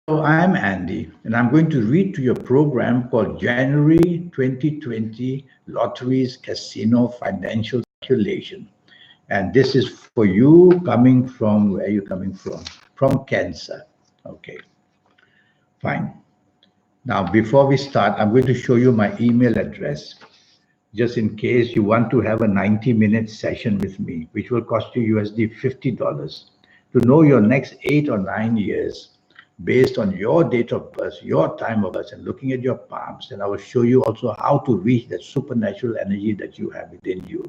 I'm Andy, and I'm going to read to your program called January 2020 Lotteries Casino Financial Speculation. And this is for you coming from where are you coming from? From Cancer. Okay, fine. Now, before we start, I'm going to show you my email address just in case you want to have a 90-minute session with me, which will cost you USD $50 to know your next 8 or 9 years based on your date of birth, your time of birth, and looking at your palms. And I will show you also how to reach that supernatural energy that you have within you.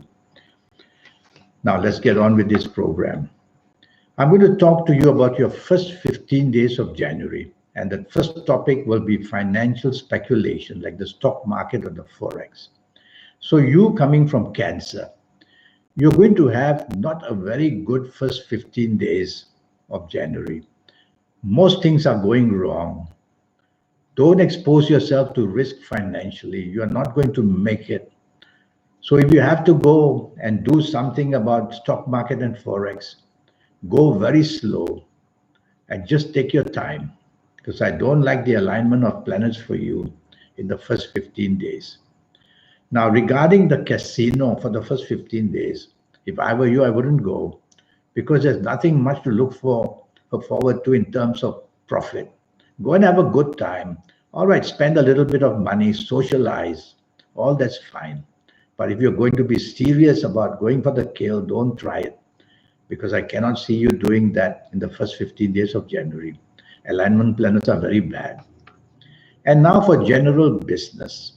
Now, let's get on with this program. I'm going to talk to you about your first 15 days of January. And the first topic will be financial speculation, like the stock market or the Forex. So you coming from Cancer, you're going to have not a very good first 15 days of January. Most things are going wrong. Don't expose yourself to risk financially. You are not going to make it. So if you have to go and do something about stock market and Forex, go very slow and just take your time because I don't like the alignment of planets for you in the first 15 days. Now, regarding the casino for the first 15 days, if I were you, I wouldn't go because there's nothing much to look forward to in terms of profit. Go and have a good time. All right, spend a little bit of money, socialize, all that's fine. But if you're going to be serious about going for the kill, don't try it because I cannot see you doing that in the first 15 days of January. Alignment planets are very bad. And now for general business.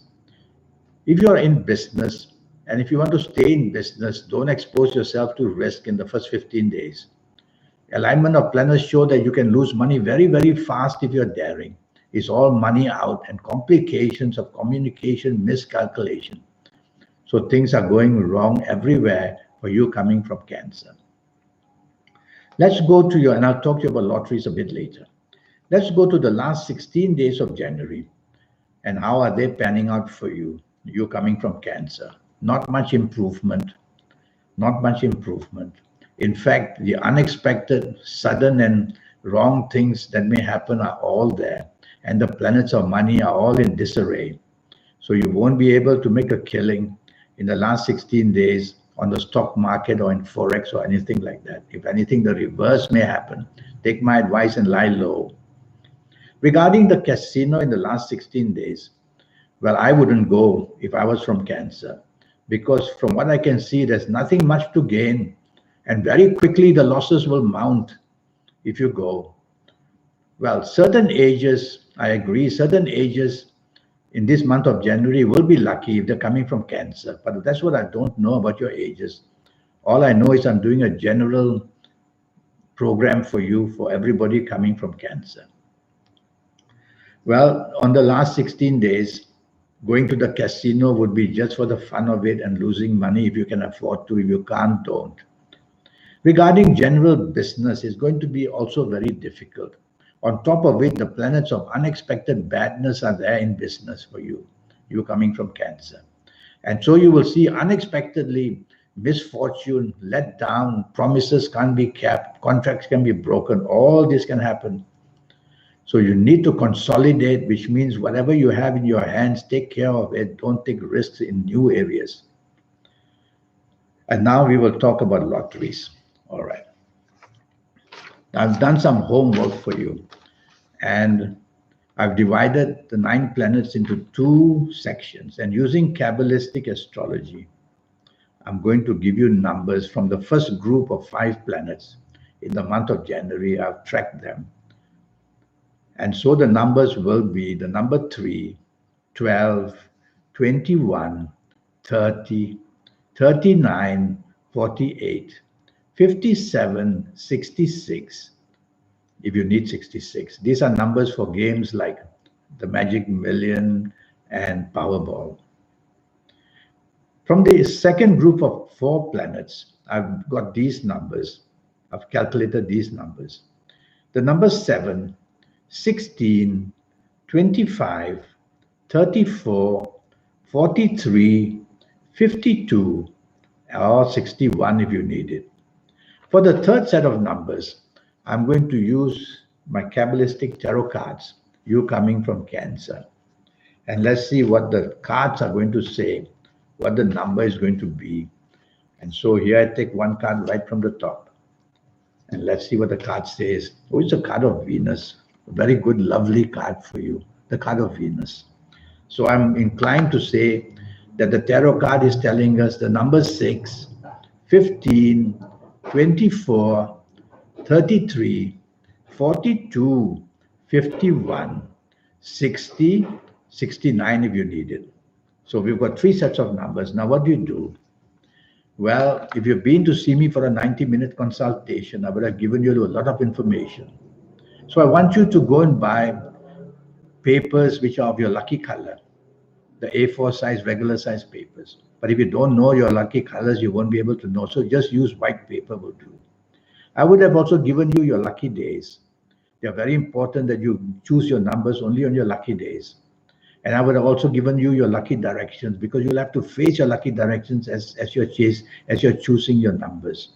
If you are in business and if you want to stay in business, don't expose yourself to risk in the first 15 days. Alignment of planets show that you can lose money very, very fast if you're daring. It's all money out and complications of communication, miscalculation. So things are going wrong everywhere for you coming from Cancer. Let's go to and I'll talk to you about lotteries a bit later. Let's go to the last 16 days of January and how are they panning out for you? You coming from Cancer. Not much improvement. Not much improvement. In fact, the unexpected, sudden, and wrong things that may happen are all there. And the planets of money are all in disarray. So you won't be able to make a killing in the last 16 days on the stock market or in Forex or anything like that. If anything, the reverse may happen. Take my advice and lie low. Regarding the casino in the last 16 days, well, I wouldn't go if I was from Cancer because from what I can see, there's nothing much to gain. And very quickly, the losses will mount if you go. Well, certain ages, I agree, certain ages in this month of January will be lucky if they're coming from Cancer. But that's what I don't know about your ages. All I know is I'm doing a general program for you, for everybody coming from Cancer. Well, on the last 16 days, going to the casino would be just for the fun of it and losing money if you can afford to. If you can't, don't. Regarding general business, it's going to be also very difficult. On top of it, the planets of unexpected badness are there in business for you. You coming from Cancer. And so you will see unexpectedly misfortune, let down, promises can't be kept, contracts can be broken, all this can happen. So you need to consolidate, which means whatever you have in your hands, take care of it. Don't take risks in new areas. And now we will talk about lotteries. All right. I've done some homework for you. And I've divided the 9 planets into 2 sections. And using Kabbalistic astrology, I'm going to give you numbers from the first group of 5 planets in the month of January. I've tracked them. And so the numbers will be the number 3, 12, 21, 30, 39, 48, 57, 66, if you need 66. These are numbers for games like the Magic Million and Powerball. From the second group of 4 planets, I've got these numbers. I've calculated these numbers. The number 7, 16, 25, 34, 43, 52, or 61 if you need it. For the third set of numbers, I'm going to use my Kabbalistic tarot cards, you coming from Cancer. And let's see what the cards are going to say, what the number is going to be. And so here I take one card right from the top. And let's see what the card says. Oh, it's a card of Venus. A very good, lovely card for you. The card of Venus. So I'm inclined to say that the tarot card is telling us the number 6, 15, 24, 33, 42, 51, 60, 69 if you need it. So we've got three sets of numbers. Now what do you do? Well, if you've been to see me for a 90-minute consultation, I would have given you a lot of information. So I want you to go and buy papers which are of your lucky color, the A4 size, regular size papers. But if you don't know your lucky colors, you won't be able to know. So just use white paper will do. I would have also given you your lucky days. They're very important that you choose your numbers only on your lucky days. And I would have also given you your lucky directions because you'll have to face your lucky directions as you're choosing your numbers.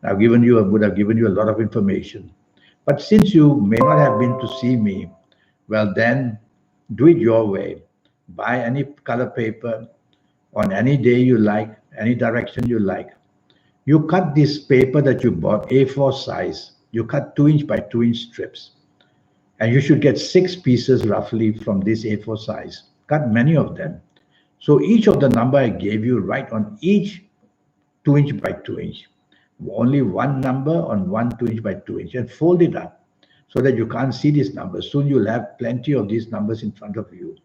I would have given you a lot of information. But since you may not have been to see me, well then do it your way. Buy any color paper on any day you like, any direction you like. You cut this paper that you bought, A4 size, you cut 2-inch by 2-inch strips. And you should get 6 pieces roughly from this A4 size. Cut many of them. So each of the number I gave you, write on each 2-inch by 2-inch. Only one number on one 2-inch by 2-inch and fold it up so that you can't see these numbers. Soon you'll have plenty of these numbers in front of you.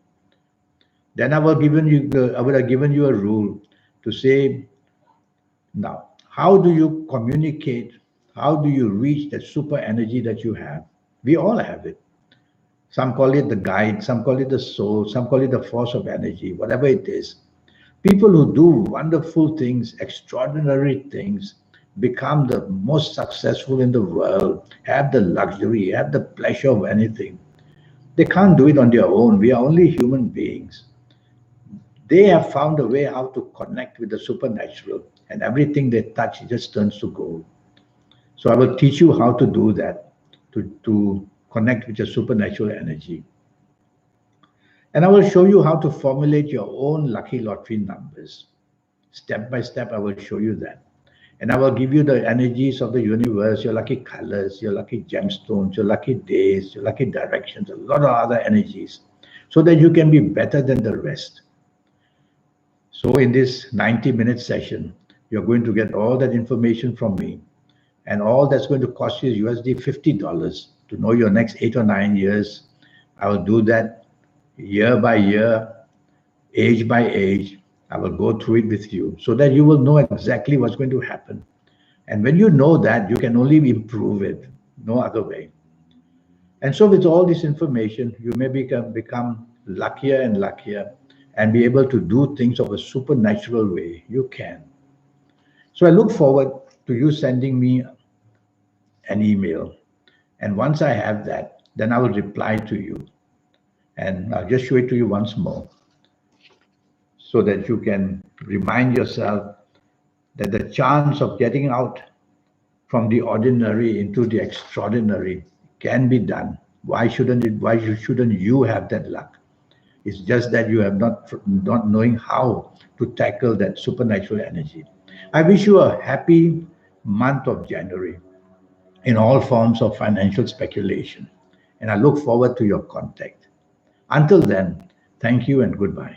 Then I would have given you a rule to say, now, how do you communicate? How do you reach that super energy that you have? We all have it. Some call it the guide, some call it the soul, some call it the force of energy, whatever it is. People who do wonderful things, extraordinary things, become the most successful in the world, have the luxury, have the pleasure of anything. They can't do it on their own. We are only human beings. They have found a way how to connect with the supernatural, and everything they touch just turns to gold. So I will teach you how to do that, to connect with your supernatural energy. And I will show you how to formulate your own lucky lottery numbers. Step by step, I will show you that. And I will give you the energies of the universe, your lucky colors, your lucky gemstones, your lucky days, your lucky directions, a lot of other energies, so that you can be better than the rest. So in this 90-minute session, you're going to get all that information from me. And all that's going to cost you is USD $50 to know your next 8 or 9 years. I will do that year by year, age by age. I will go through it with you so that you will know exactly what's going to happen. And when you know that, you can only improve it, no other way. And so with all this information, you may become luckier and luckier and be able to do things of a supernatural way. You can. So I look forward to you sending me an email. And once I have that, then I will reply to you. And I'll just show it to you once more so that you can remind yourself that the chance of getting out from the ordinary into the extraordinary can be done. Why shouldn't it? Why shouldn't you have that luck? It's just that you have not knowing how to tackle that supernatural energy. I wish you a happy month of January in all forms of financial speculation. And I look forward to your contact. Until then, thank you and goodbye.